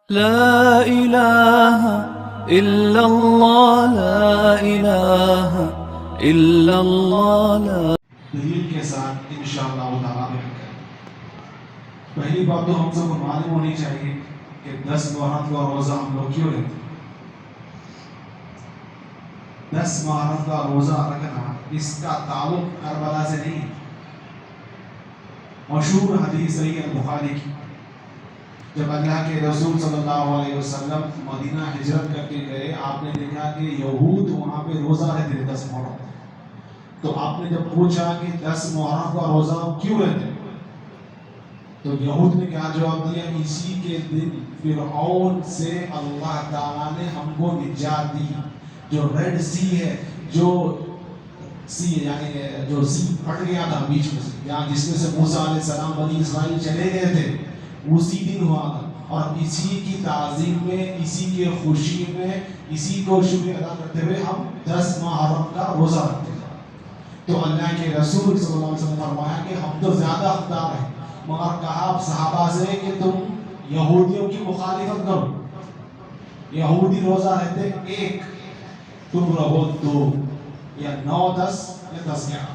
لا إله إلا الله لا إله إلا الله لا دلیل کے ساتھ انشاءاللہ تعالیٰ بیان کریں۔ پہلی بات تو ہم سب کو معلوم ہونی چاہیے کہ 10 محرم کا روزہ ہم لوگ کیوں رہتے ہیں۔ 10 محرم کا روزہ رکھنا اس کا تعلق کربلا سے نہیں۔ مشہور حدیث صحیح البخاری کی، جب اللہ کے رسول صلی اللہ علیہ وسلم مدینہ ہجرت کر کے گئے، آپ نے دیکھا کہ یہود وہاں پہ روزہ رہتے تھے 10 محرم۔ تو آپ نے جب پوچھا کہ 10 محرم کا روزہ کیوں رہتے، تو یہود نے کیا جواب دیا؟ اسی کے دن فرعون سے اللہ تعالیٰ نے ہم کو نجات دی۔ جو ریڈ سی ہے، جو سی یعنی جو سی پھٹ گیا تھا بیچ میں سے، یہاں جس میں سے موسیٰ علیہ السلام بنی اسرائیل چلے گئے تھے، اسی دن ہوا تھا۔ اور اسی کی تعظیم میں، اسی کے خوشی میں، اسی کو شکر ادا کرتے ہوئے ہم 10 محرم کا روزہ رکھتے ہیں۔ تو اللہ کے رسول صلی اللہ علیہ وسلم نے فرمایا کہ ہم تو زیادہ حقدار ہیں، مگر کہا صحابہ سے کہ تم یہودیوں کی مخالفت کرو۔ یہودی روزہ رہتے 1، تم رہو 2 یا 9 10 یا 10 11۔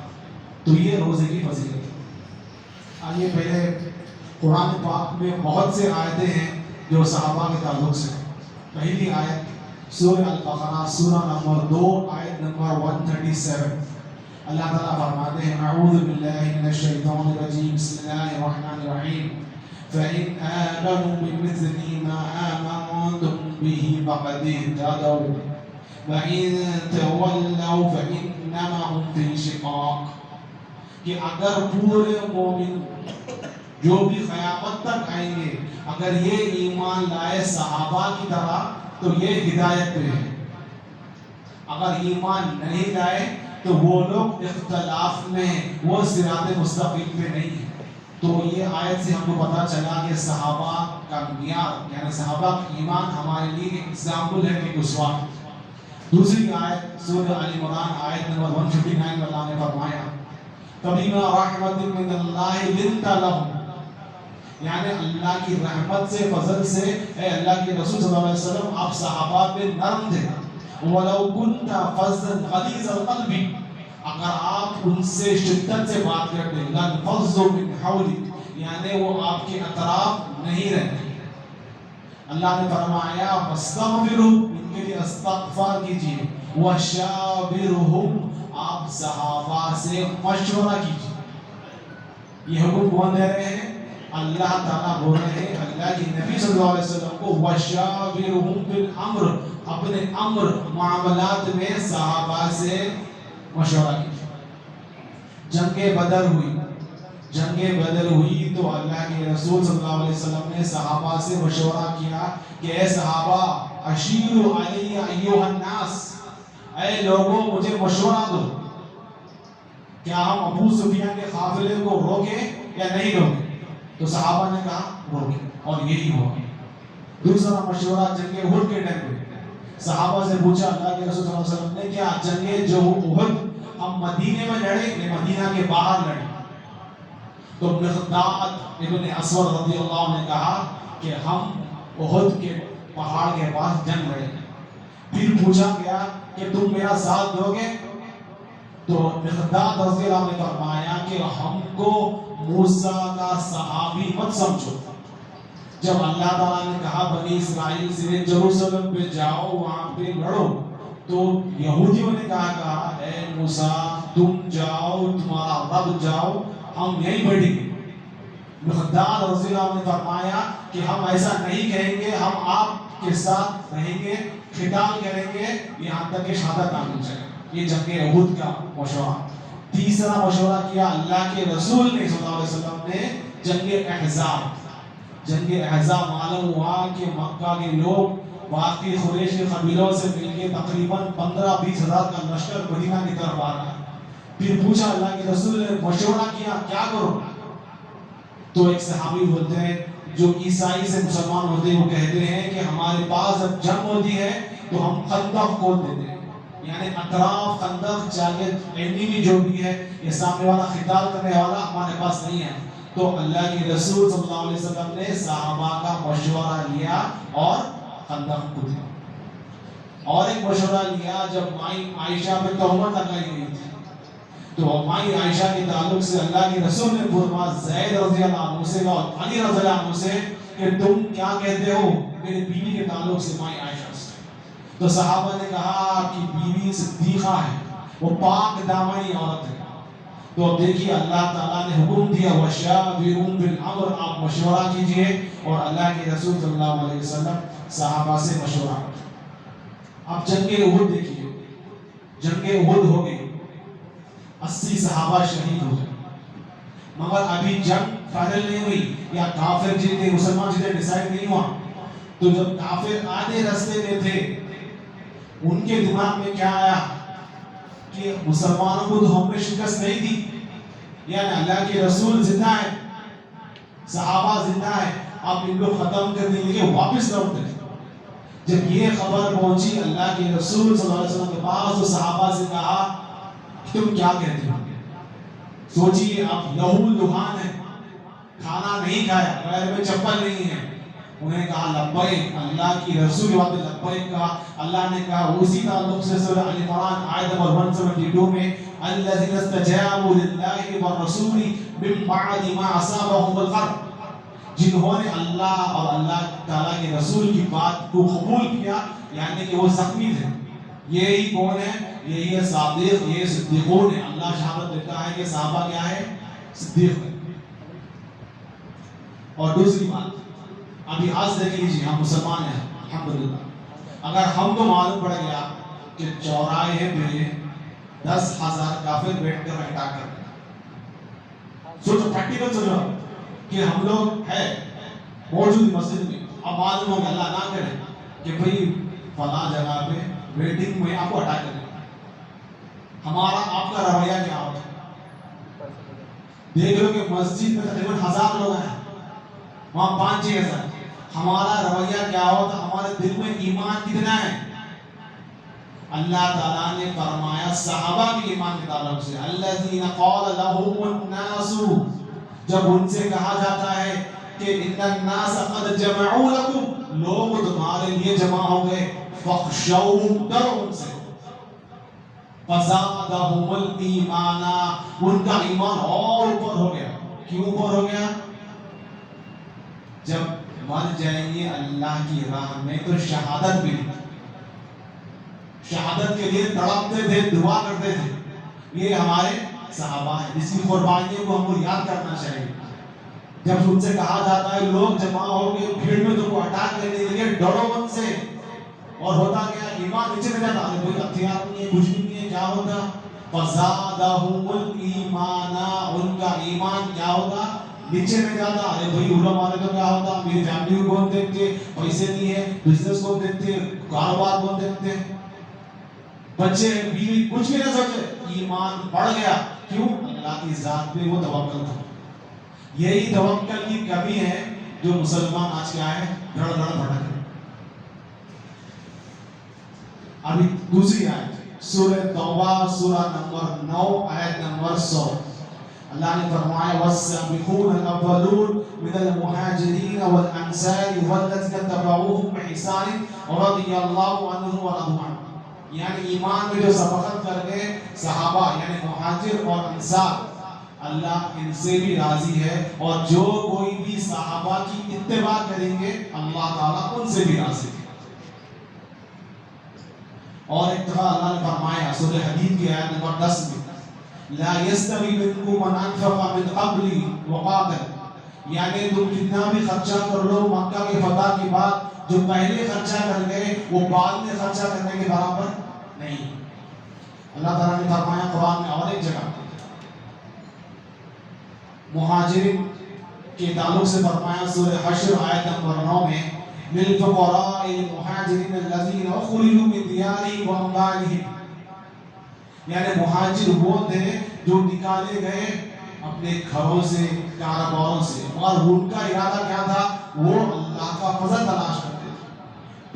تو یہ روزے کی فضیلت ہے۔ آئیے پہلے قرآن پاک میں بہت سے آیتیں ہیں جو صحابہ کے تعلق سے۔ پہلی آیت سورہ البقرہ سورہ نمبر 2 آیت نمبر 137۔ اللہ تعالیٰ فرماتے ہیں اعوذ باللہ من الشیطان الرجیم بسم اللہ الرحمن الرحیم فَإِنْ آمَنُوا بِمِثْلِ مَا آمَنْتُمْ بِهِ فَقَدِ اهْتَدَوْا وَإِنْ تَوَلَّوْا فَإِنَّمَا هُمْ فِي شِقَاقٍ، کہ اگر پورے مومن جو بھی قیامت تک آئیں گے اگر یہ ایمان لائے صحابہ کی طرح تو یہ ہدایت پہ ہے، اگر ایمان نہیں لائے تو وہ لوگ اختلاف میں ہیں، وہ صراط مستقیم پہ نہیں ہیں۔ تو یہ آیت سے ہم کو پتہ چلا کہ صحابہ کا معیار یعنی صحابہ کا ایمان ہمارے لیے ایک ایگزامپل ہے، ایک اسوہ۔ دوسری آیت سورہ آل عمران آیت نمبر 159 میں اللہ نے فرمایا فَبِمَا رَحْمَةٍ مِّنَ اللَّهِ لِنْتَ لَهُمْ، یعنی اللہ کی رحمت سے، فضل سے، اے اللہ کے رسول صلی اللہ علیہ وسلم آپ صحابہ پہ نرم تھے۔ وَلَوْ كُنْتَ فَظًّا غَلِيظَ الْقَلْبِ، اگر آپ ان سے شدت سے بات کرتے لَانفَضُّوا مِنْ حَوْلِكَ، یعنی وہ آپ کے اطراف نہیں رہتے۔ اللہ نے فرمایا وَاسْتَغْفِرُوا، ان کے لیے استغفار کیجئے، وَشَاوِرْهُمْ، آپ صحابہ سے مشورہ کیجئے۔ یہ حکم کون دے رہے ہیں؟ اللہ تعالیٰ بول رہے ہیں اللہ کے نبی صلی اللہ علیہ وسلم کو وَشَاوِرْهُمْ فِي الْأَمْرِ، اپنے امر معاملات میں صحابہ سے مشورہ کیجئے۔ جنگ بدر ہوئی تو اللہ کے رسول صلی اللہ علیہ وسلم نے صحابہ سے مشورہ کیا کہ اے صحابہ اشیروا علی ایھا الناس، اے لوگوں مجھے مشورہ دو، کیا ہم ابو سفیان کے قافلے کو روکیں یا نہیں روکیں؟ تو صحابہ نے کہا روکیں، اور یہی ہوا۔ دوسرا مشورہ جنگ احد کے ٹائم پہ صحابہ سے پوچھا اللہ کے رسول صلی اللہ علیہ وسلم نے کیا جنگ جو احد ہم مدینے میں لڑیں یا مدینہ کے باہر لڑیں؟ تو مقداد ابن اسود رضی اللہ عنہ نے کہا کہ ہم احد کے پہاڑ کے پاس جنگ لڑیں گے۔ پھر پوچھا گیا کہ تم میرا ساتھ دو گے؟ تو مقداد رضی اللہ عنہ نے فرمایا کہ ہم کو موسیٰ کا صحابی مت سمجھو۔ جب اللہ تعالیٰ نے کہا بنی اسرائیل سے جروسلم پہ جاؤ وہاں پہ لڑو، تو یہودیوں نے کہا اے موسیٰ تم جاؤ، تمہارا رب جاؤ، ہم یہیں بیٹھیں گے۔ مقداد رضی اللہ عنہ نے فرمایا کہ ہم ایسا نہیں کہیں گے، ہم آپ کے ساتھ رہیں گے، قتال کریں گے یہاں تک کہ شہادت نہ مل جائے۔ یہ جنگ احد کا مشورہ۔ تیسرا مشورہ کیا اللہ کے رسول نے صلی اللہ علیہ وسلم نے جنگ احزاب۔ جنگ احزاب معلوم ہوا کہ مکہ کے لوگ باقی قریش کے قبیلوں سے مل کے تقریباً 15-20 ہزار کا لشکر مدینہ کی طرف آ رہا ہے۔ پھر پوچھا اللہ کے رسول نے مشورہ کیا کیا کرو؟ تو ایک صحابی بولتے ہیں جو عیسائی سے مسلمان ہوتے ہیں، وہ کہتے ہیں کہ ہمارے پاس جب جنگ ہوتی ہے تو ہم خندق کھود دیتے ہیں، یعنی اطراف خندق چاہے اینیمی جو بھی ہے یہ سامنے والا قتال کرنے والا ہمارے پاس نہیں ہے، تو اللہ کے رسول صلی اللہ علیہ وسلم نے صحابہ کا مشورہ لیا اور خندق کھودی. اور ایک مشورہ لیا جب مائی عائشہ پہ تہمت لگائی گئی تھی تو مائی عائشہ کے تعلق سے اللہ کے رسول نے فرمایا زید رضی اللہ عنہ سے اور علی رضی اللہ عنہ سے کہ تم کیا کہتے ہو میرے بیوی کے تعلق سے مائی عائشہ سے. تو صحابہ نے کہا کہ بیوی صدیقہ ہے, وہ پاک دامنی عورت ہے. تو اب دیکھیے اللہ تعالیٰ نے حکم دیا وَشَاوِرْهُمْ فِي الْأَمْرِ, آپ مشورہ کیجئے. اور اللہ کے رسول صلی اللہ علیہ وسلم صحابہ سے مشورہ. اب جنگ احد دیکھیے, جنگ احد ہو گئی, 80 صحابہ شہید ہو گئے, مگر ابھی جنگ فائنل نہیں ہوئی یا کافر جیتے مسلمان جیتے ڈیسائیڈ نہیں ہوا. تو جب کافر آدھے راستے میں تھے ان کے دماغ میں کیا آیا کہ مسلمانوں کو تو ہم نے شکست نہیں دی, یعنی اللہ کے رسول زندہ ہے, صحابہ زندہ ہے, اب ان کو ختم کر دیں گے واپس لوٹتے. جب یہ خبر پہنچی اللہ کے رسول صلی اللہ علیہ وسلم کے پاس تو صحابہ سے کہا تم کیا کہتے ہو. سوچیے اب لہو لہان ہے, کھانا نہیں کھایا, پیر میں چپل نہیں ہے. انہیں کہا لبیک, اللہ کی رسول وقت لبیک کہا. اللہ نے کہا اسی تعلق سے سورہ ال عمران آیت نمبر 172 میں الذین استجابوا للہ والرسول من بعد ما اصابهم القرح, جنہوں نے اللہ اور اللہ تعالیٰ کے رسول کی بات کو قبول کیا, یعنی کہ وہ زخمی تھے. یہی کون ہے, یہی ہے صادق, یہ صدیقون ہے. اللہ شہادت دیتا ہے کہ صحابہ کیا ہے, صدیق ہے. اور دوسری بات, ابھی آج دیکھ لیجیے ہم مسلمان ہیں الحمدللہ, اگر ہم کو معلوم پڑ گیا کہ چوراہے پہ 10,000 کافر بیٹھ کر اٹیک کر رہے ہیں, سوچو پریکٹیکل سوچو کہ ہم لوگ ہے موجود مسجد میں, اب معلوم ہوگا اللہ نہ کرے کہ بھئی فلاں جگہ پہ ویٹنگ میں آپ کو اٹیک کریں, ہمارا آپ کا رویہ کیا ہوگا؟ دیکھ لو کہ مسجد میں تقریباً 1000 لوگ ہیں, وہاں 5-6,000, ہمارا رویہ کیا ہوتا, ہمارے دل میں ایمان کتنا ہے؟ اللہ تعالیٰ نے فرمایا صحابہ کے ایمان کے تعلق سے الذین قال لهم الناس, جب ان سے کہا جاتا ہے کہ ان الناس قد جمعوا لكم, لوگ تمہارے لیے جمع ہو گئے, فخشوهم, ڈرو ان سے, فزادهم الایمان, ان کا ایمان اور اوپر ہو گیا. کیوں اوپر ہو گیا؟ جب مر جائیں گے اللہ کی راہ میں تو شہادت ملی, شہادت کے لیے تڑپتے تھے, دعا کرتے تھے. یہ ہمارے صحابہ ہیں جس کی قربانیوں کو ہم کو یاد کرنا چاہیے. جب ان سے کہا جاتا ہے لوگ جمع ہو گئے بھیڑ میں تم کو اٹیک کرنے کے لیے, ڈرو ان سے, اور ہوتا کیا, ایمان نیچے میں جاتا ہے, کوئی ہتھیار نہیں ہے, کچھ نہیں ہے, کیا ہوتا, فزادهم الایمان, ان کا ایمان کیا ہوتا, نیچے میں جاتا. ارے بھائی علماء والے تو کیا ہوتا, میری فیملی کو کون دیکھتے, پیسے نہیں ہے, بزنس کو دیکھتے, کاروبار کو دیکھتے, بچے بیوی کچھ بھی نہ سوچے, ایمان بڑھ گیا. کیوں؟ اللہ کی ذات پہ وہ توکل تھا. یہی توکل کی کمی ہے جو مسلمان آج کیا ہے, گڑ گڑ بھٹک رہے. ابھی دوسری آیت سورہ توبہ سورہ نمبر 9 آیت نمبر 100, اللہ نے فرمایا والسابقون الاولون من المہاجرین والانصار والذین تبعوهم بإحسان رضی اللہ عنہم ورضوا عنہ, یعنی ایمان میں جو سبقت کر گئے صحابہ یعنی مہاجر اور انصار, اللہ ان سے بھی راضی ہے, اور جو کوئی بھی صحابہ کی اتباع کریں گے اللہ تعالیٰ ان سے بھی راضی ہے. اور ایک دفعہ اللہ نے فرمایا سورہ حدید کی آیت نمبر 10 میں لا يستوي منكم من انفق من قبل وقاتل, یعنی تم جتنا بھی خرچہ کر لو مکہ کے فتح کے بعد, جو پہلے خرچہ کر گئے وہ بعد میں خرچہ کرنے کے برابر نہیں. اللہ تعالیٰ نے فرمایا قرآن میں اور ایک جگہ مہاجرین کے تعلق سے فرمایا سورہ حشر آیت نمبر 9 میں للفقراء المهاجرين الذين اخرجوا من ديارهم واموالهم, یعنی مہاجر وہ تھے جو نکالے گئے اپنے گھروں سے, کاروباروں سے, اور ان کا ارادہ کیا تھا, وہ اللہ کا فضل تلاش کرتے تھے.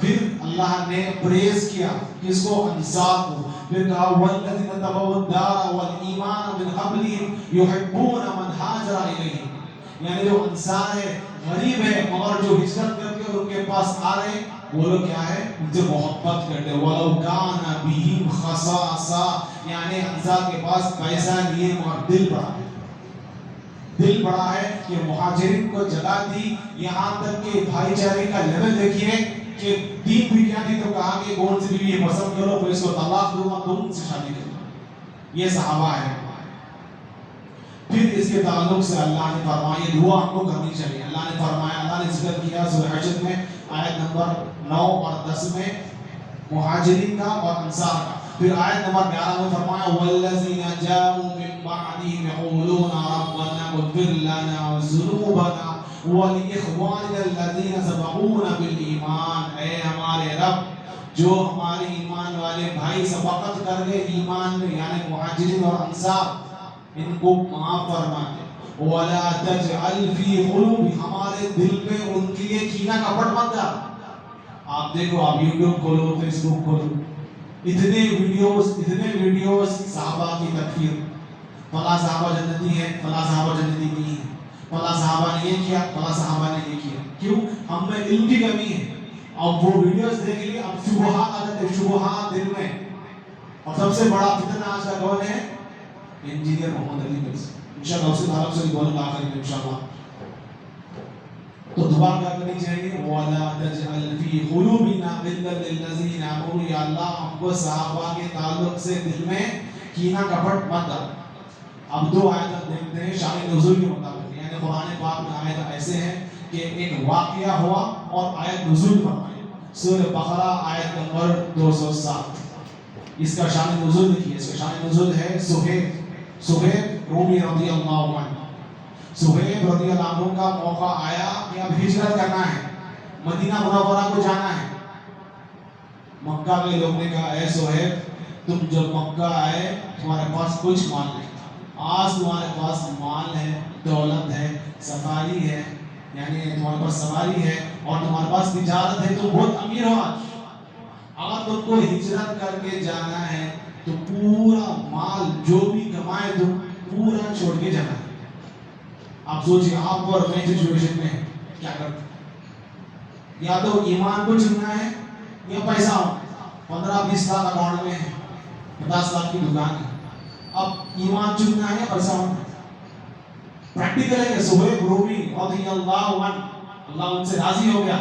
پھر اللہ نے پریز کیا کس کو, انصار کو, پھر کہا والذین تبعوا الدار والایمان من قبلهم يحبون من هاجر الیہم, یعنی جو انصار ہے غریب ہے مگر جو ہجرت کر کے ان کے پاس آ رہے وہ لوگ کیا ہے ان سے محبت کرتے ہیں. وَلَوْ كَانَ بِهِمْ خَصَاصَةٌ یعنی انصار کے پاس پیسہ نہیں ہے مگر دل بڑا ہے. دل بڑا ہے کہ مہاجرین کو جگہ دی. یہاں تک کہ بھائی چارے کا لیول دیکھیے کہ دین بھی کیا تھی تو کہا کہ کون سی بیوی پسند کرو پھر اس کو طلاق دوں گا تم سے شادی کرو. یہ صحابہ ہے. پھر اس کے تعلق سے اللہ نے فرمایا یہ دعا ہم کو کرنی چاہیے. اللہ نے فرمایا, اللہ نے ذکر کیا سورہ حشر میں آیت نمبر 9 اور 10 میں مہاجرین کا اور انصار کا. پھر آیت نمبر 11 میں فرمایا وَالَّذِينَ جَاءُوا مِن بَعْدِهِمْ يَقُولُونَ رَبَّنَا اغْفِرْ لَنَا ذُنُوبَنَا وَلِإِخْوَانِنَا الَّذِينَ سَبَقُونَا بِالْإِيمَانِ اے ہمارے رب جو ہمارے ایمان والے بھائی سبقت کر گئے ایمان میں یعنی مہاجرین اور انصار ان کو معاف فرما دے. وَلَا تَجْعَلْ فِي قُلُوبِ ہمارے دل میں ان کے لیے کینہ کپٹ مت ڈال. آپ دیکھو آپ یوٹیوب کھولو فیس بک کھولو اتنے ویڈیوز صحابہ کی تکفیر. فلاں صحابہ جنتی ہے فلاں صحابہ جنتی نہیں ہے, فلاں صحابہ نے یہ کیا فلاں صحابہ نے یہ کیا. کیوں؟ ہم میں علم کی کمی ہے. اب وہ ویڈیوز دیکھ لیے اب شبہات آ جاتے ہیں شبہات دل میں. اور سب سے بڑا فتنہ آج کا کون ہے؟ انجینئر محمد علی مرزا. انشاءاللہ اس کے تعلق سے بولوں گا آخر میں انشاءاللہ. تو دعا کیا کرنی چاہیے وَلَا تَجْعَلْ فِي قُلُوبِنَا غِلًّا لِلَّذِينَ آمَنُوا یا اللہ ہم کو صحابہ کے تعلق سے دل میں کینہ کپٹ مت ڈال. اب دو آیت دیکھتے ہیں شان نزول کے مطابق. یعنی قرآن پاک میں آیت ایسے ہیں کہ ایک واقعہ ہوا اور آیت نزول فرمائی. سورہ بقرہ آیت نمبر 207 اس کا شان نزول لکھی ہے. اس کا شان نزول ہے سہیب رومی رضی اللہ عنہ. سہیب رضی اللہ عنہ کا موقع آیا کہ اب ہجرت کرنا ہے, مدینہ منورہ کو جانا ہے. مکہ کے لوگ نے کہا اے سہیب تم جب مکہ آئے تمہارے پاس کچھ مال نہیں تھا, آج تمہارے پاس مال ہے دولت ہے سفاری ہے یعنی تمہارے پاس سواری ہے اور تمہارے پاس تجارت ہے تو بہت امیر ہو. آج اگر تم کو ہجرت کر کے جانا ہے تو پورا مال جو بھی کمائے تو پورا چھوڑ کے جانا ہے. آپ سوچیں آپ اور میں سچویشن میں کیا کرتے, یا تو ایمان کو چننا ہے یا پیسہ ہو. 15-20 لاکھ اکاؤنٹ میں ہے, 50 لاکھ کی دکان ہے. اب ایمان چننا ہے یا پیسہ ہونا ہے. پریکٹیکل ہے کہ سہیب رومی رضی اللہ عنہ اللہ ان سے راضی ہو گیا.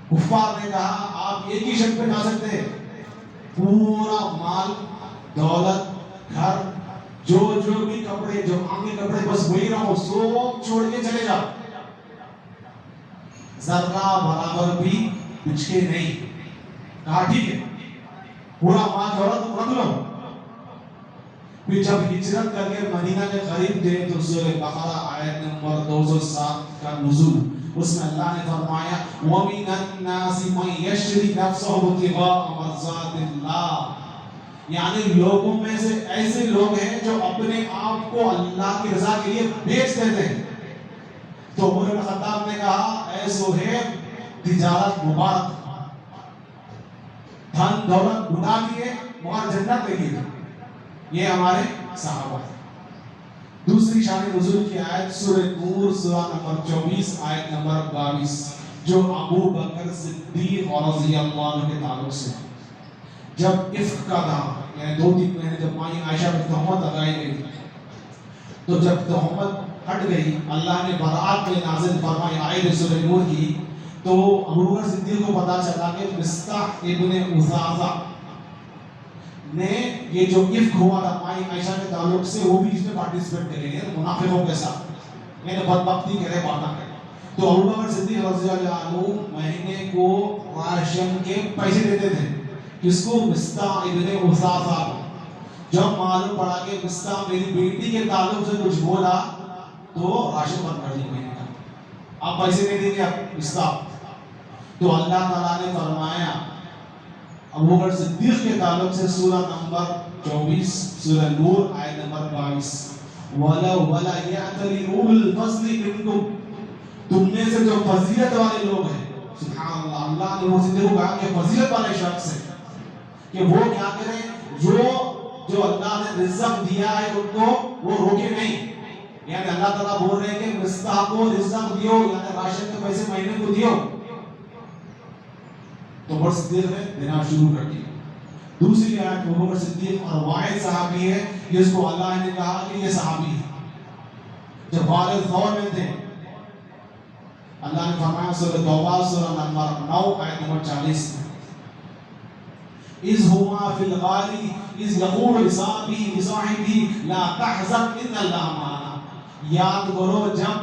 کفار نے کہا آپ ایک ہی شرط پہ جا سکتے ہیں, پورا مال دولت گھر جو بھی کپڑے جو آنگے کپڑے بس وہی رہو سب چھوڑ کے چلے جاؤ. ذرہ برابر بھی کچھ کے نہیں. کہا ٹھیک ہے پورا مال دولت رکھ لو. پھر جب ہجرت کر کے مدینہ کے قریب تھے تو سورہ بقرہ آیت نمبر 207 کا نزول. اس میں اللہ نے فرمایا وَمِنَ النَّاسِ مَن يَشْرِي نَفْسَهُ ابْتِغَاءَ مَرْضَاتِ اللَّهِ یعنی لوگوں میں سے ایسے لوگ ہیں جو اپنے آپ کو اللہ کی رضا کے لیے بیچ دیتے ہیں. تو عمر بن خطاب نے کہا اے سہیب تجارت مبارک, دھن دولت اٹھا لیے مگر جنت لے لیے. یہ ہمارے صحابہ ہیں. دوسری شان نزول کی آیت سورہ نور سورہ نمبر 24 آیت نمبر 22 جو ابو بکر صدیق رضی اللہ عنہ کے تعلق سے. جب افک کا تھا یعنی 2-3 مہینے جب ماں عائشہ پر تہمت لگائی گئی تو جب تہمت ہٹ گئی اللہ نے برات میں نازل فرمائی آیت سورہ نور کی. تو ابو بکر صدیق کو پتا چلا کہ مصطح ابن اثاثہ نے یہ جو افک ہوا تھا مائی عائشہ کے تعلق سے وہ بھی اس میں پارٹیسپیٹ کرے گئے منافقوں کے ساتھ یعنی بدبختی کرے باتاں کرے. تو ابو بکر صدیق رضی اللہ عنہ مہینے کو راشن کے پیسے دیتے تھے. کس کو؟ مصطح ابن اثاثہ کو. جب معلوم پڑا کہ مصطح میری بیٹی کے تعلق سے کچھ بولا تو راشن بند کر دیا مہینے کا, آپ پیسے نہیں دیں گے اب مصطح. تو اللہ تعالیٰ نے فرمایا ابو بکر صدیق کے تعلق سے سورہ نمبر 24 سورہ نور آیت نمبر 22 وَلَا يَعْتَلِ أُولُو الْفَضْلِ مِنْكُمْ تم میں سے جو فضیلت والے لوگ ہیں. سبحان اللہ, اللہ نے وہ صدیق کو کہا کہ فضیلت والے شخص ہیں کہ وہ کیا کریں جو اللہ نے رزق دیا ہے ان کو وہ روکے نہیں. یعنی اللہ تعالیٰ بول رہے ہیں کہ مصطح کو رزق دیو، یعنی راشن کے پیسے مہینے کو دیو. تو ابو بکر صدیق نے دینا شروع کر دیا. دوسری آیت ابو بکر صدیق اور واحد صحابی ہے جس کو اللہ نے کہا کہ یہ صحابی ہے. جب غار ثور میں تھے اللہ نے فرمایا سورہ توبہ سورہ نمبر 9 آیت نمبر 40 میں اذ ہما فی الغار اذ یقول لصاحبہ لا تحزن ان اللہ معنا. یاد کرو جب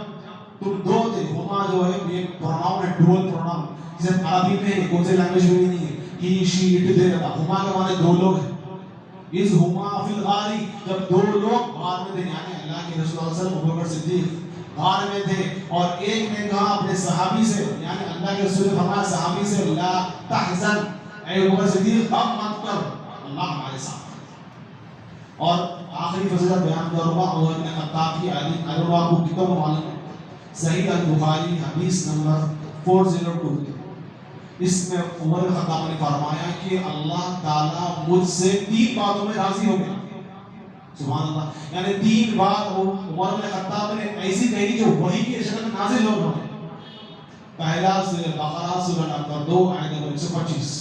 تم دو تھے. ہما جو ہے یہ پروناؤن ہے، ڈوئل پروناؤن. جیسے عربی میں کون سے لینگویج میں نہیں ہے ہی شی اٹ دے رہا. ہما کے معنی دو لوگ ہیں. اذ ہما فی الغار جب دو لوگ غار میں تھے، یعنی اللہ کے رسول اللہ صلی اللہ علیہ وسلم ابو بکر صدیق غار میں تھے، اور ایک نے کہا اپنے صحابی سے، یعنی اللہ کے رسول نے فرمایا صحابی سے لا تحزن، اے ابو بکر صدیق غم مت کر، اللہ ہمارے ساتھ. اور آخری فضیلت بیان کروں گا عمر بن خطاب کی. اگر آپ کو کتاب معلوم ہے صحیح البخاری حدیث نمبر 402، اس میں عمر بن خطاب نے فرمایا کہ اللہ تعالیٰ مجھ سے 3 باتوں میں راضی ہو گیا. سبحان اللہ. یعنی 3 بات عمر بن خطاب نے ایسی کہی جو وحی کی شکل میں نازل ہو رہی ہے. پہلا سورہ بقرہ سورہ نمبر 2 آیت نمبر 125.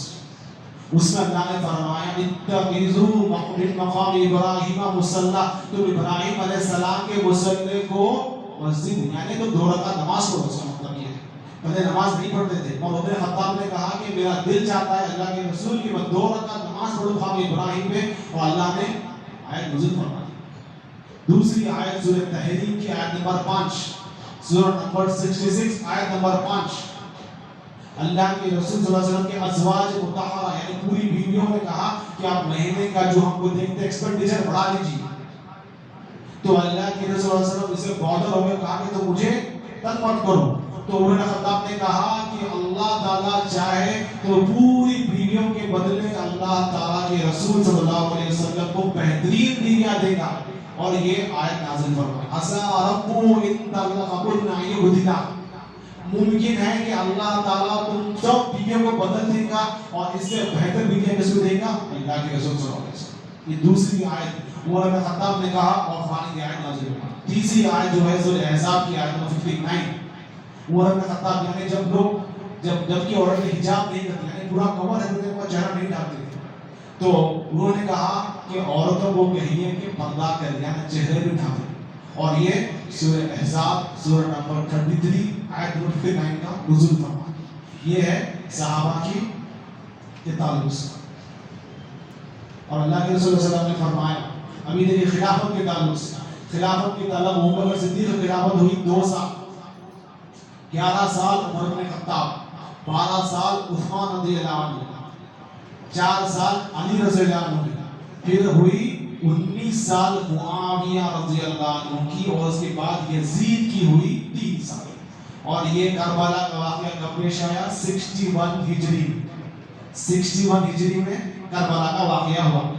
اس میں اللہ نے فرمایا اتخذوا من مقام ابراہیم مصلی، تم ابراہیم علیہ السلام کے مصلی کو مسجد، یعنی تو 2 رکعت نماز پڑھو. اس کا مطلب یہ ہے پہلے نماز نہیں پڑھتے تھے. اور عمر خطاب نے کہا کہ میرا دل چاہتا ہے اللہ کے رسول کی میں 2 رکعت نماز پڑھوں مقام ابراہیم پہ، اور اللہ نے آیت نازل فرمائی. دوسری آیت سورہ تحریم کی آیت نمبر 5 سورہ نمبر 66 آیت نمبر 5. اللہ کے رسول صلی اللہ علیہ وسلم کے ازواج مطہرہ یعنی پوری بیویوں نے کہا کہ آپ مہینے کا جو ہم کو دیکھتے ایکسپینڈیچر بڑھا لیجیے. تو اللہ کے رسول صلی اللہ علیہ وسلم اسے بہتر ہو گیا، کہا کہ تو مجھے تنگ مت کرو. تو عمر بن خطاب نے کہا کہ اللہ تعالیٰ چاہے تو پوری بیویوں کے بدلے اللہ تعالیٰ کے رسول صلی اللہ علیہ وسلم کو بہترین بیویاں دے گا. اور یہ آیت نازل فرمائی عسیٰ ربہ ان طلقکن ان یبدلہ، ممکن ہے کہ اللہ تعالیٰ تم سب بیویوں کو بدل دے گا اور اس سے بہتر بیویاں کس کو دے گا؟ اللہ کے رسول صلی اللہ علیہ وسلم. یہ دوسری آیت عمر بن خطاب نے کہا اور قرآن کی آیت نازل ہوئی. تیسری آیت جو ہے سورہ احزاب کی آیت نمبر 59. عمر بن خطاب یعنی جب لوگ جب کی عورتیں حجاب نہیں کرتی یعنی پورا کور ہے تو ان کا چہرہ نہیں ڈھانپتے تھے، تو انہوں نے کہا کہ عورتوں کو کہیے کہ پردہ کریں یعنی چہرے بھی ڈھانپیں. اور یہ سورہ احزاب سورہ نمبر 33 آیت نمبر 59 کا نزول فرمایا. یہ ہے صحابہ کے تعلق سے. اور اللہ کے رسول صلی اللہ علیہ وسلم نے فرمایا ابھی دیکھیے خلافت کے تعلق سے. خلافت کے تعلق ابو بکر صدیق کی خلافت ہوئی 2 سال. 11 سال عمر بن خطاب، 12 سال عثمان رضی اللہ عنہ، 4 سال علی رضی اللہ عنہ، پھر ہوئی 19 سال معاویہ رضی اللہ عنہ کی، اور اس کے بعد یزید کی ہوئی 3 سال. اور یہ کربلا کا واقعہ کب پیش آیا؟ 61 ہجری. 61 ہجری میں کربلا کا واقعہ ہوا.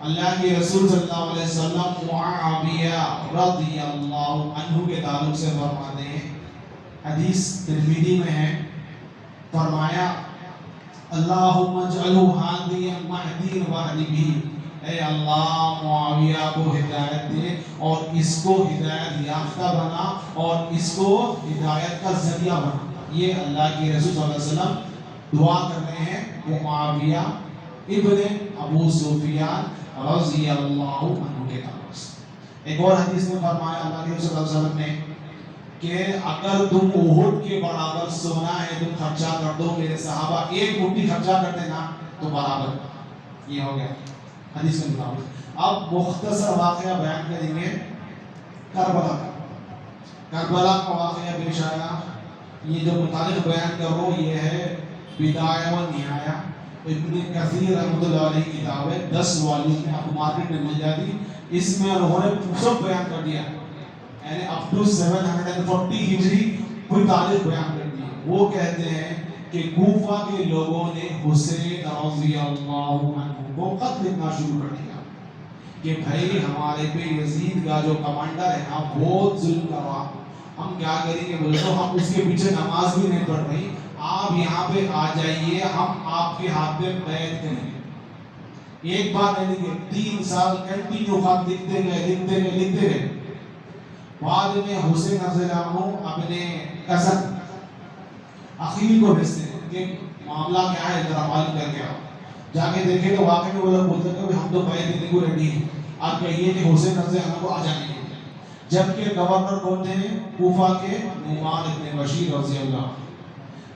اللہ کے رسول صلی اللہ علیہ وسلم معاویہ رضی اللہ عنہ کے تعلق سے فرماتے ہیں، حدیث ترمذی میں ہے، فرمایا اللہم اجعلہ ہادیا مہدیا واہد بہ، اے اللہ معاویہ کو ہدایت دے اور اس کو ہدایت یافتہ بنا اور اس کو ہدایت کا ذریعہ بنا. یہ اللہ کے رسول صلی اللہ علیہ وسلم دعا کر رہے ہیں وہ معاویہ ابن ابو سفیان رضی اللہ عنہ کے تعلق سے. ایک اور حدیث میں فرمایا اللہ کے رسول صلی اللہ علیہ وسلم نے کہ اگر تم احد کے برابر سونا ہے تم خرچہ کر دو میرے صحابہ، 1 مٹھی خرچہ کر دینا تو برابر. یہ ہو گیا حدیث کے مطابق. اب مختصر واقعہ بیان کریں گے کربلا کا. کربلا کا واقعہ پیش آیا. یہ جو متعلق بیان کر رہا ہوں یہ ہے بدایہ و نہایہ، ابن کثیر رحمۃ اللہ علیہ کی کتاب ہے، 10 والیوم میں آپ کو مارکیٹ میں مل جاتی. اس میں انہوں نے سب بیان کر دیا یعنی اپ ٹو 740 ہجری کوئی تاریخ بیان کر دی. وہ کہتے ہیں کہ کوفہ کے لوگوں نے حسین رضی اللہ عنہ کو خط لکھنا شروع کر دیا کہ بھائی ہمارے پہ یزید کا جو کمانڈر ہے نا بہت ظلم کر رہا، ہم کیا کریں گے؟ بولے تو ہم اس کے پیچھے نماز بھی نہیں پڑھ رہی، آپ یہاں پہ آ جائیے، ہم آپ کے ہاتھ پہ بیعت کریں گے. ایک بار نہیں لکھے، 3 سال کنٹینیو خط لکھتے گئے. بعد میں حسین رضی اللہ عنہ اپنے کزن عقیل کو بھیجتے ہیں کہ معاملہ کیا ہے ذرا معلوم کر کے آؤ. جا کے دیکھے تو واقعی میں وہ لوگ بولتے ہیں کہ ہم تو بیعت دینے کو ریڈی ہیں, آپ کہیے کہ حسین رضی اللہ عنہ کو آ جانے کے. جبکہ گورنر کون تھے؟ کوفہ کے نعمان ابن بشیر رضی اللہ.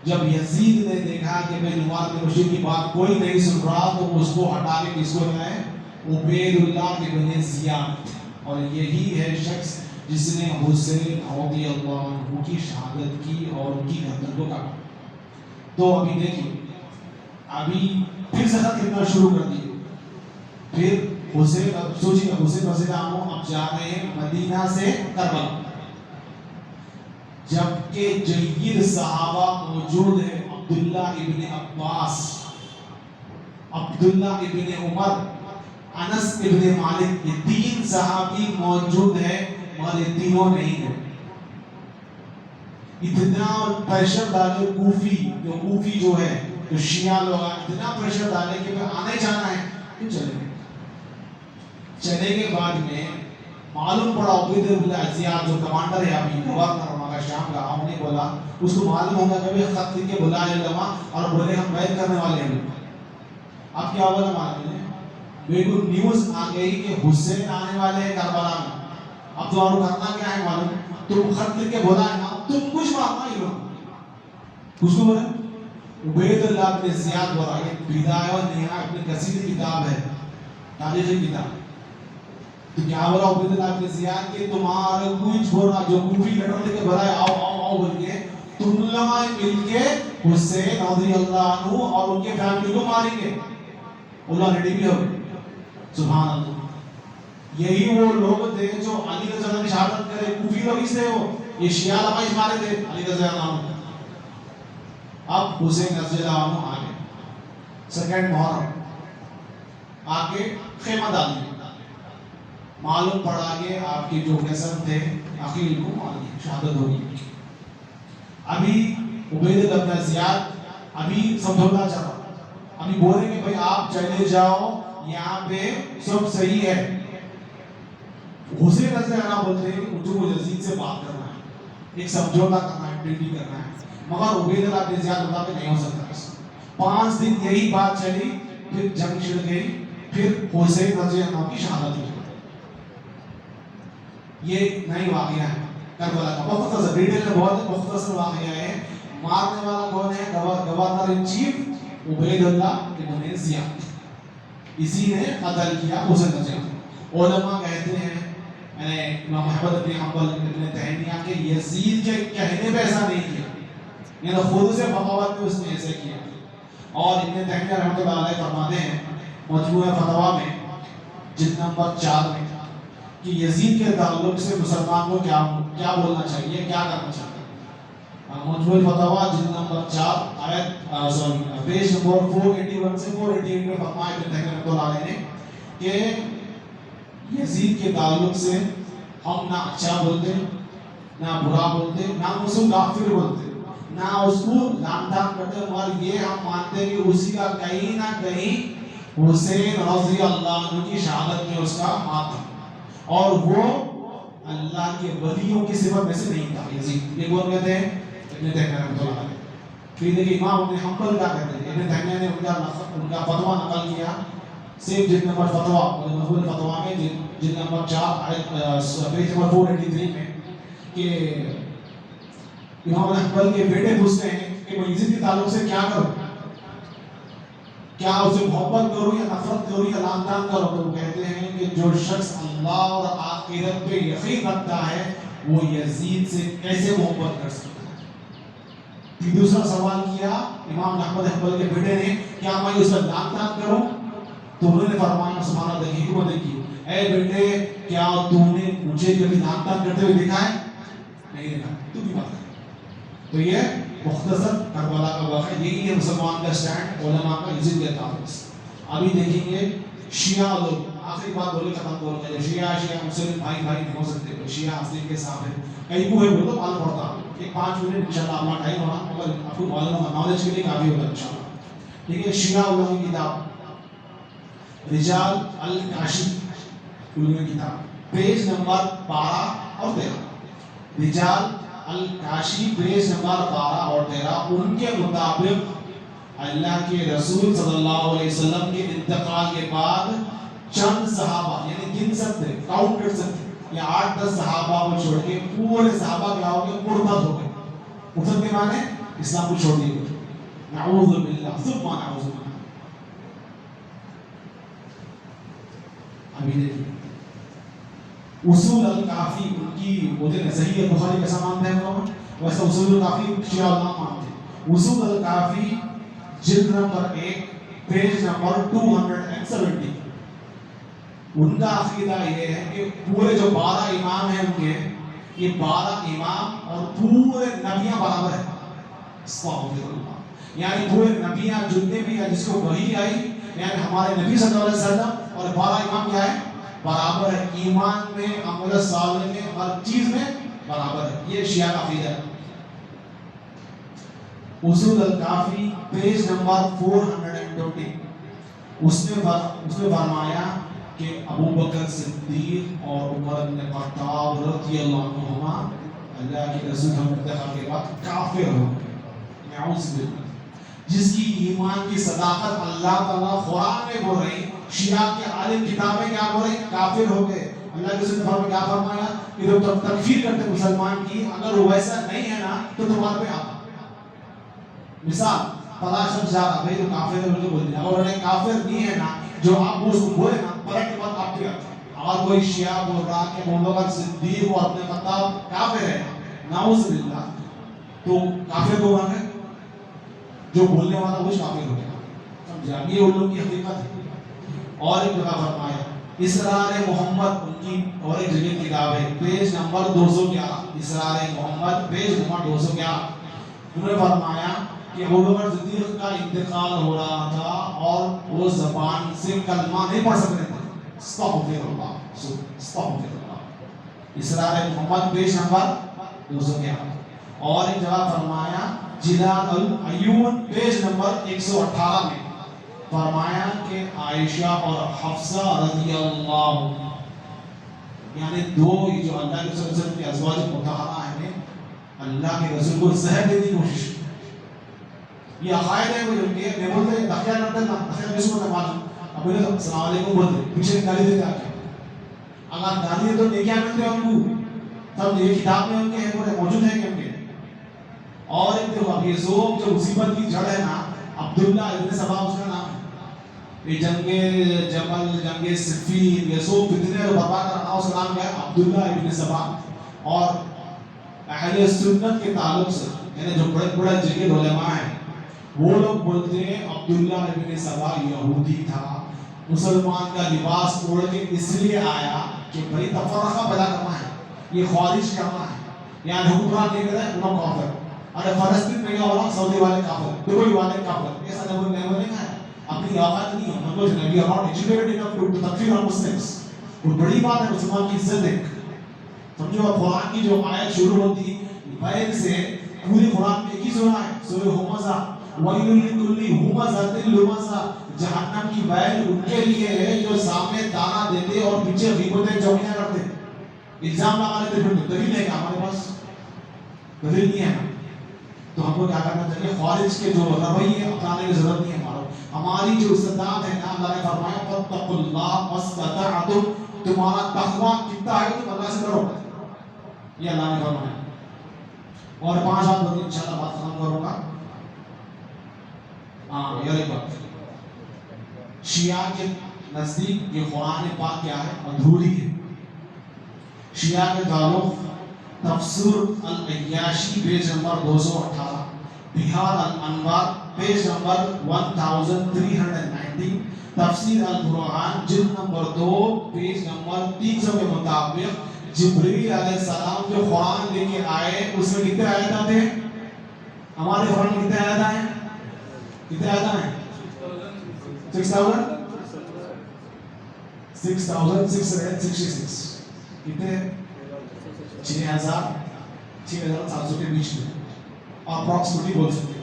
جب یزید نے دیکھا کہ بھئی نعمان ابن بشیر کی بات کوئی نہیں سن رہا تو اس کو ہٹا کے کس کو لائے؟ عبید اللہ ابن زیاد. اور یہی ہے شخص جس نے حسین رضی اللہ عنہ کی شہادت کی اور ان کی گردن کو کاٹا. تو ابھی دیکھیے, ابھی پھر سے خط لکھنا شروع کر دیے. پھر حسین, سوچیے حسین رضی اللہ عنہ اب جا رہے ہیں مدینہ سے کربلا, جبکہ جید صحابہ موجود ہیں, عبداللہ ابن عباس, عبداللہ ابن عمر, انس ابن مالک, یہ تین صحابی موجود ہیں مگر یہ تینوں نہیں ہیں. اتنا پریشر ڈالے کوفی جو ہے جو شیعہ لوگ, اتنا پریشر ڈالے کہ آنے جانا ہے تو چلے گئے. چلے کے بعد میں معلوم پڑا عبید اللہ زیاد جو کمانڈر ہے ابھی گورنر وہاں کا شام کا, ہم نے بولا اس کو معلوم ہوگا کہ خط لکھ کے بلائے علماء اور بولے ہم بیعت کرنے والے ہیں. اب کیا بولا معلوم ہے, بالکل نیوز آ گئی کہ حسین آنے والے ہیں کربلا میں. اب تمہارا کرنا کیا ہے معلوم, تم خط لکھ کے بلائے نا, تم کچھ ماننا ہی ہو. اس کو بولے عبید اللہ ابن زیاد بولا, یہ بدایہ و نہایہ ابن کثیر کتاب ہے, تاریخی کتاب. تو کیا بولا عبید اللہ ابن زیاد کہ تمہارا کوئی چھوڑا جو کوفی لیٹر لے کے بلائے آؤ آؤ آؤ بول کے, تم لوگ مل کے حسین رضی اللہ عنہ اور ان کے فیملی کو ماریں گے. اللہ ریڈی بھی ہو گئے. سبحان اللہ. یہی وہ لوگ تھے جو علی رضی اللہ عنہ کی شہادت کرے, کوفی لوگ ہی تھے, وہ یہ شیعہ لمائش مارے تھے علی رضی اللہ عنہ. اب حسین رضی اللہ عنہ آگے سیکنڈ محرم آ کے خیمہ ڈال دیا. معلوم پڑا کہ آپ کے جو کسن تھے عقیل کو مار دی, شہادت ہوگی. ابھی عبید اللہ ابن زیاد ابھی سمجھوتا چلا, ابھی بولے کہ بھئی آپ چلے جاؤ, یہاں پہ سب صحیح ہے. حسین رضی اللہ عنہ بولتے ہیں کہ مجھے یزید سے بات کرنا ہے, ایک سمجھوتا کرنا ہے, ٹریٹی کرنا ہے. مگر عبید اللہ ابن زیاد بتا کہ نہیں ہو سکتا. 5 دن یہی بات چلی, پھر جنگ چھڑ گئی, پھر حسین رضی اللہ عنہ کی شہادت ہوئی. یہ نئی واقعہ ہے کربلا کا, مختصر ڈیٹیل میں بہت مختصر واقعہ ہے. مارنے والا کون ہے؟ گورنر ان چیف عبید اللہ ابن زیاد, اسی نے قتل کیا حسین رضی اللہ عنہ. علماء کہتے ہیں امام احمد بن حنبل ابن تیمیہ کہ یزید کے کہنے پہ ایسا نہیں کیا, یعنی خود سے بغاوت میں اس نے ایسے کیا. اور ابن تیمیہ رحمۃ اللہ علیہ فرماتے ہیں مجموعہ فتاویٰ میں جلد نمبر 4 میں کہ یزید کے تعلق سے مسلمان کو کیا بولنا چاہیے, کیا کرنا چاہیے. مجموعہ فتاویٰ جلد نمبر 4 آیت پیج نمبر 481 سے 488 میں فرمایا ابن تیمیہ رحمۃ اللہ علیہ نے کہ یزید کے تعلق سے ہم نہ اچھا بولتے, نہ برا بولتے, نہ اس کو کافر بولتے, نہ اس کو لام تام کرتے, مگر یہ ہم مانتے ہیں کہ اسی کا کہیں نہ کہیں حسین رضی اللہ عنہ کی شہادت میں اس کا ہاتھ تھا, اور وہ اللہ کے ولیوں کی صفت میں سے نہیں تھا یزید. یہ کون کہتے ہیں؟ ابن تیمیہ رحمۃ اللہ علیہ. پھر دیکھیں امام ابن حنبل کیا کہتے ہیں, ابن تیمیہ نے ان کا فتویٰ نقل کیا صرف جلد نمبر فتویٰ مجموعہ فتاویٰ میں جلد نمبر 4 پیج نمبر 483 میں کہ امام حنبل کے بیٹے پوچھتے ہیں کہ میں یزید کے تعلق سے کیا کروں, کیا اسے محبت کروں یا نفرت کروں یا لام تام کروں. تو وہ کہتے ہیں کہ جو شخص اللہ اور آخرت پہ یقین رکھتا ہے وہ یزید سے کیسے محبت کر سکتا ہے. پھر دوسرا سوال کیا امام احمد حنبل کے بیٹے نے, کیا میں اس پر لام تام کروں؟ تو انہوں نے فرمایا سبحان اللہ, دیکھیے حکمت دیکھیے, اے بیٹے کیا تو نے مجھے کبھی لام تام کرتے ہوئے دیکھا ہے؟ نہیں دیکھا, تو بھی بات ہے. تو یہ مختصر کربلا کا واقعہ, یہی ہے مسلمان کا سٹینڈ علماء کا یزید کے تعلق سے. ابھی دیکھیں گے شیعہ لوگ, آخری بات بولے ختم بول گئے, شیعہ مسلم بھائی نہیں ہو سکتے, شیعہ اصلی کے ساتھ ہے, کئی کو ہے بولو تو معلوم پڑتا. ایک 5 منٹ انشاءاللہ اپنا ٹائم ہونا, مگر آپ کو معلوم ہوگا, نالج کے لیے کافی ہوگا انشاءاللہ. ٹھیک ہے, شیعہ علماء کی کتاب رجال الکاشف علماء کی کتاب پیج نمبر 12 اور 13 رجال الکاشی پیج نمبر 12 اور 13 ان کے مطابق اللہ کے رسول صلی اللہ علیہ وسلم کے انتقال کے بعد چند صحابہ یعنی گن سکتے کاؤنٹ کر سکتے یا 8-10 صحابہ کو چھوڑ کے پورے صحابہ کیا ہو گئے مرتد ہو گئے. مرتد کے معنی اسلام کو چھوڑ دیے. نعوذ باللہ ثم نعوذ باللہ. ابھی دیکھیں اصول الکافی ان کی ہوتے ہیں صحیح بخاری کیسا مانتے ہیں لوگ ویسا اصول الکافی شیعہ علماء مانتے ہیں. اصول الکافی جلد نمبر 1 پیج نمبر 270 ان کا عقیدہ یہ ہے کہ پورے جو 12 امام ہیں ان کے یہ 12 امام اور پورے نبیاں برابر ہیں. استغفر اللہ. یعنی پورے نبیاں جتنے بھی ہیں جس کو وحی آئی یعنی ہمارے نبی صلی اللہ علیہ وسلم اور 12 امام کیا ہے برابر ہے. ایمان میں عمل صالح میں ہر چیز میں برابر ہے. یہ شیعہ کا عقیدہ ہے. اصول الکافی پیج نمبر 420 اس نے فرمایا کہ ابو بکر صدیق اور عمر بن خطاب رضی اللہ عنہما اللہ کے رسول کے انتقال کے بعد کافر ہو گئے. نعوذ باللہ. جس کی ایمان کی صداقت اللہ تعالیٰ قرآن میں بول رہی شیعہ کے عالم کتابیں کیا بول رہی کافر ہو گئے. اللہ کے رسول نے کیا فرمایا کہ جب تم تکفیر کرتے مسلمان کی اگر وہ ویسا نہیں ہے نا تو تمہارے پہ آتا. مثال فلاں شخص جا رہا بھائی تو کافر ہے مجھے بول دیا اور انہیں کافر نہیں ہے نا جو آپ کو اس کو بولے نا پلٹ کے بعد آپ کے آتا. اور کوئی شیعہ بول رہا کہ ابو بکر صدیق اور اپنے خطاب کافر ہے نعوذ باللہ تو کافر کو ہے جو بولنے والا وہ کافر ہو گیا. سمجھا یہ ان لوگوں کی حقیقت ہے. اور ایک جگہ فرمایا اسرار محمد ان کی اور ایک جگہ کتاب ہے پیج نمبر 211 اسرار محمد پیج نمبر 211 انہوں نے فرمایا کہ ابو بکر صدیق کا انتقال ہو رہا تھا اور وہ زبان سے کلمہ نہیں پڑھ سکتے تھے. استغفر اللہ استغفر اللہ. اسرار محمد پیج نمبر 211 اور ایک جگہ فرمایا جلال العیون پیج نمبر 118 میں فرمایا کہ عائشہ اور حفصہ رضی اللہ یعنی دو جو اللہ کے رسول کے ازواج مطہرہ ہیں اللہ کے رسول کو زہر دینے کی کوشش کی. یہ عقائد ہے وہ ان کے میں بولتے ہیں تخیہ نہ کرنا تخیہ کس کو نہ معلوم اب انہیں السلام علیکم بولتے پیچھے گالی دیتے آگے اگر گالی ہے تو نیکیاں ملتے ہیں ان کو تب یہ کتاب میں ان کے ہیں پورے موجود ہیں کہ ان کے. اور ایک دیکھو اب یہ جو مصیبت کی جڑ ہے نا عبداللہ ابن سبا اس کا نام ہے. یہ جنگ جمل جنگ صفین یہ سب فتنے اور برپا کرنا اس کا نام کیا ہے عبداللہ ابن سبا. اور اہل سنت کے تعلق سے یعنی جو بڑے بڑے جگہ علماء ہیں وہ لوگ بولتے ہیں عبداللہ ابن سبا یہودی تھا مسلمان کا لباس اوڑھ کے اس لیے آیا کہ بھائی تفرقہ پیدا کرنا ہے یہ خارج کرنا ہے یعنی حکمران نہیں کرے انہوں کافر. ارے فلسطین میں کیا ہو رہا سعودی والے کافر دبئی والے کافر ایسا نہیں ہے. اپنی اوقات نہیں ہے ہم لوگ نبی are not educated enough to تکفیر on Muslims. وہ بڑی بات ہے مسلمان کی عزت دیکھ سمجھو. قرآن کی جو آیت شروع ہوتی بیل سے پوری قرآن میں ایک ہی سورہ ہے سورہ ہمزہ وَيْلٌ لِكُلِّ ہُمَزَةٍ لُمَزَةٍ. جہنم کی بیل ان کے لیے ہے جو سامنے دانا دیتے اور پیچھے غیبتیں چوکیاں کرتے الزام لگا لیتے. پھر دلیل ہے کہ ہمارے پاس دلیل نہیں ہے تو ہم کو کیا کرنا چاہیے خارج کے جو رویے اپنانے کی ضرورت نہیں ہے. ہماری جو استطاعت ہے نا اللہ نے فرمایا فَاتَّقُوا اللَّهَ مَا اسْتَطَعْتُمْ. تمہارا تقویٰ کتنا ہے تم اللہ سے ڈرو یہ اللہ نے فرمایا. اور 5 بات بتائیں انشاءاللہ بات ختم کروں گا. یہ ایک بات شیعہ کے نزدیک یہ قرآن پاک کیا ہے ادھوری ہے. شیعہ کے تعلق تفسیر العیاشی پیج نمبر 218 بہار الانوار پیج نمبر 1390 تفسیر القرآن جلد نمبر 2 پیج نمبر 300 کے مطابق جبریل علیہ السلام جو قرآن لے کے آئے اس میں کتنے آیات تھے ہمارے قرآن میں کتنے آیات ہیں 6666 کتنے 6700 کے بیچ میں اپروکسیمیٹلی بول سکتے ہیں.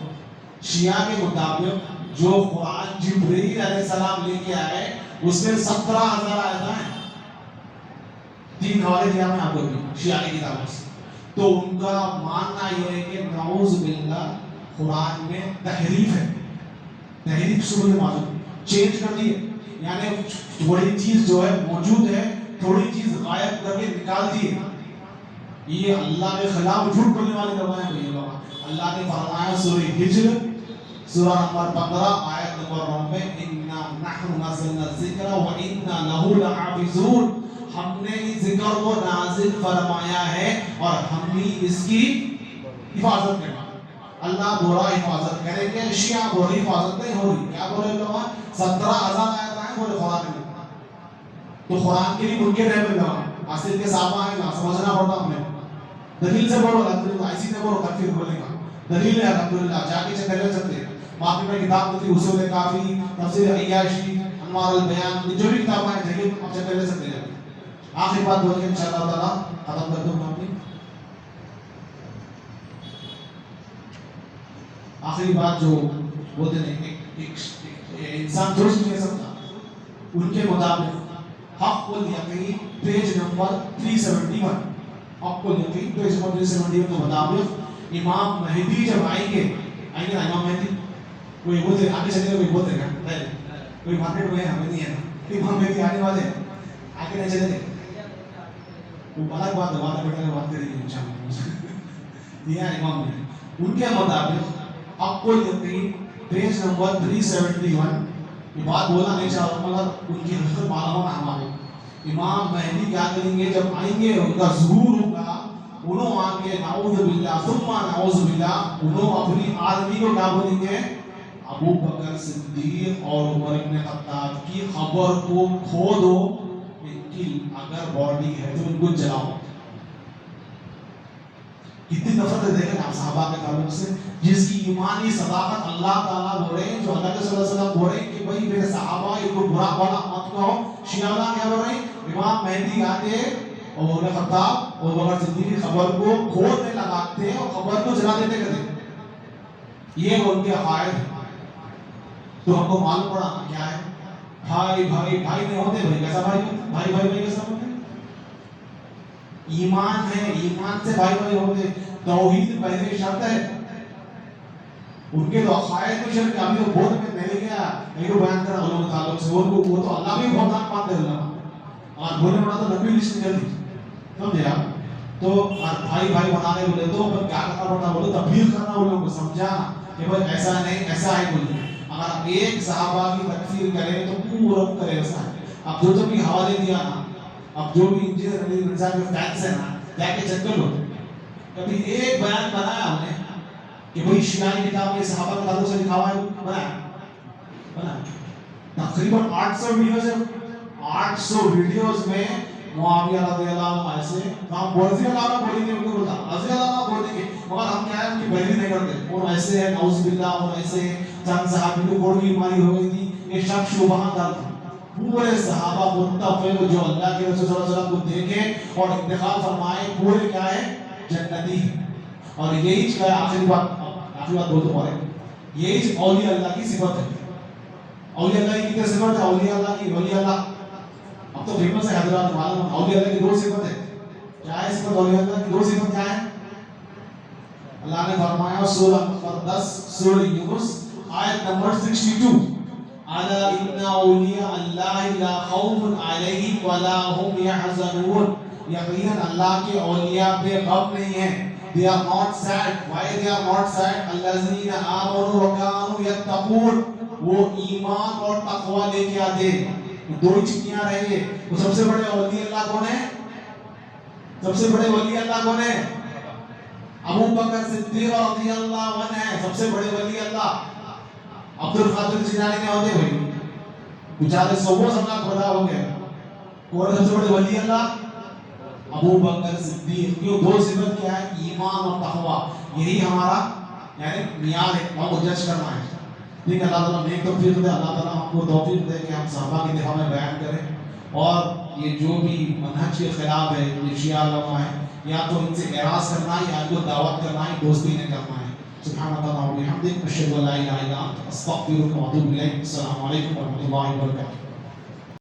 شیعہ کے مطابق جو قرآن جبریل علیہ السلام لے کے آئے اس میں 17000 آیات ہیں. 3 حوالے دیا میں آپ کو بھی شیعہ کی کتابوں سے. تو ان کا ماننا یہ ہے کہ نعوذ باللہ قرآن میں تحریف ہے. تحریف سبل معلوم چینج کر دی ہے, یعنی تھوڑی چیز جو ہے موجود ہے تھوڑی چیز غائب کر کے نکال دی ہے. یہ اللہ کے خلاف جھوٹ بولنے والے لوگ ہیں. یہ لوگ اللہ نے فرمایا سورہ ہجر سورہ نمبر 15 آیت نمبر 9 میں انا نحن نزلنا الذکر وانا له لحافظون, ہم نے اس ذکر کو نازل فرمایا ہے اور ہم بھی اس کی حفاظت کریں. اللہ بورا حفاظت کریں گے, شیعہ بوری حفاظت نہیں ہو رہی. کیا بولے لوگ 17,000 آیت ہیں بولے قرآن میں, تو قرآن کے لیے منکر ہے بولے لوگ اصل کے صحابہ ہیں نا, سمجھنا پڑتا ہم نے. دلیل سے پڑھو الحمدللہ, ایسی سے پڑھو تکفیر بولے گا, دلیل ہے الحمدللہ, جا کے چیک کر لے سکتے. باقی میں کتاب ہوتی اصول کافی, تفسیر عیاشی, انوار البیان, جو بھی کتابیں ہیں جگہ آپ چیک کر لے سکتے ہیں. آخری بات بول کے انشاءاللہ تعالیٰ ختم کر دوں گا. اپنی آخری بات جو بولتے ہیں انسان درست نہیں سکتا, ان کے مطابق حق الیقین پیج نمبر 371, حق الیقین پیج نمبر 371 کے مطابق امام مہدی جب آئیں گے نا امام مہدی, کوئی بولتے آگے چلے گا, کوئی بولتے ہیں کوئی مارکیٹ میں ہمیں نہیں ہے نا, امام مہدی آنے والے آگے نہیں چلے گے. وہ الگ بات ہے, بات بیٹھا کے بات کریں گے انشاءاللہ. یہ ہے امام مہدی. ان کے مطابق حق الیقین پیج نمبر 371, یہ بات بولا نہیں چاہ رہا مگر ان کی حقیقت معلوم ہونا ہمارے. امام مہدی کیا کریں گے جب آئیں گے, ان کا ظہور ہوگا, انہوں آ کے نعوذ باللہ ثم نعوذ باللہ انہوں اپنی آدمی کو کیا بولیں گے, ابو بکر صدیق اور عمر ابن خطاب کی خبر کو کھو دو, ان کی اگر باڈی ہے تو ان کو جلاؤ. کتنی نفرت ہے دیکھیں آپ صحابہ کے تعلق سے, جس کی ایمانی صداقت اللہ تعالیٰ بول رہے ہیں, جو اللہ کے صلی اللہ علیہ وسلم بول رہے ہیں کہ بھائی میرے صحابہ ان کو برا بھلا مت کہو. شیعہ کیا بول رہے ہیں, امام مہدی آتے اور خطاب اور بکر صدیق کی خبر کو کھودنے لگاتے ہیں اور خبر کو جلا دیتے کہتے. یہ ان کے عقائد ہیں. تو ہم کو معلوم پڑا کیا ہے, بھائی بھائی بھائی نہیں ہوتے. بھائی کیسا بھائی ہوتے, بھائی بھائی بھائی کیسا ہوتے, ایمان ہے, ایمان سے بھائی بھائی ہوتے. توحید پہلے شرط ہے. ان کے تو عقائد میں شرط ہے. ابھی تو بہت میں نہیں گیا ایک بیان کرا علوم تعلق سے, وہ تو اللہ بھی بہت نام مانتے اللہ, اور بولنے بڑا تو نبی لسٹ نکل دی, سمجھے آپ. تو بھائی بھائی بنانے بولے تو کیا کرنا پڑتا, بولے تبلیغ کرنا, ان لوگوں کو سمجھانا کہ بھائی ایسا نہیں ایسا ہے بولے. اگر ایک صحابہ کی تکفیر کرے تو پورا کرے ایسا ہے. اب جو بھی حوالے دیا نا, اب جو بھی انجینئر علی مرزا کے فینس ہیں نا, جا کے چیک کر لو. کبھی ایک بیان بنایا ہم نے کہ بھئی شیعہ کتاب میں صحابہ کے تعلق سے لکھا ہوا ہے, بنا تقریباً 800 ویڈیوز ہیں. 800 ویڈیوز میں معاویہ رضی اللہ عنہ ایسے ہم رضی اللہ عنہ بولیں گے, ان کو بولتا رضی اللہ عنہ بولیں گے, مگر ہم کیا ہے ان کی پیروی نہیں کرتے. اور ایسے ہے نعوذ باللہ, اور ایسے چند صحابی کو کوڑ کی بیماری ہو گئی تھی, یہ شک شبہ در تھا. پورے صحابہ متفق جو اللہ کے رسول صلی اللہ علیہ وسلم کو دیکھے اور انتقال فرمائے, پورے کیا ہے جنتی. اور یہی چیز ہے آخری بات بول تو پڑے, یہی اولیاء اللہ کی صفت ہے. اولیاء اللہ کی کیا صفت ہے, اولیاء اللہ کی, ولی اللہ اب تو فیمس ہے حضرات معلوم. اولیاء اللہ کی دو صفت ہے. کیا ہے صفت اولیاء اللہ کی؟ دو صفت کیا ہے؟ اللہ نے فرمایا سورہ نمبر 10 سورہ یونس آیت نمبر 62, الا ان اولیاء اللہ لا خوف علیہم ولا هم يحزنون, یقیناً اللہ کے اولیاء پہ غم نہیں ہے. They are not sad. Why they are not sad? الذین آمنوا وکانوا یتقون, وہ ایمان اور تقوی لے کے آتے. دو ہی چیزیں رہیں گے. وہ سب سے بڑے ولی اللہ کون ہے, سب سے بڑے ولی اللہ کون ہے, ابو بکر صدیق رضی اللہ عنہ ہے سب سے بڑے ولی اللہ. عبد القادر جیلانی نہیں ہوتے بھائی, بیچارے سبوں سمنا خدا ہو گئے. کون سب سے بڑے ولی اللہ, ابو بکر صدیق. کیوں؟ دو صفت کیا ہے, ایمان اور تقوی. یہی ہمارا یعنی معیار ہے, ہم کو جج کرنا ہے. لیکن اللہ تعالیٰ نیک توفیق دے, اللہ تعالیٰ ہم کو توفیق دے کہ ہم صحابہ کی دفاع میں بیان کریں. اور یہ جو بھی منہج کے خلاف ہے, یہ شیعہ علماء ہے, یا تو ان سے اعراض کرنا ہے یا ان کو دعوت کرنا ہے, دوستی نہیں کرنا ہے. سبحان اللہ و بحمدہ, اشہد ان لا الہ الا انت, استغفرک و اتوب الیک. السلام علیکم و رحمۃ اللہ وبرکاتہ.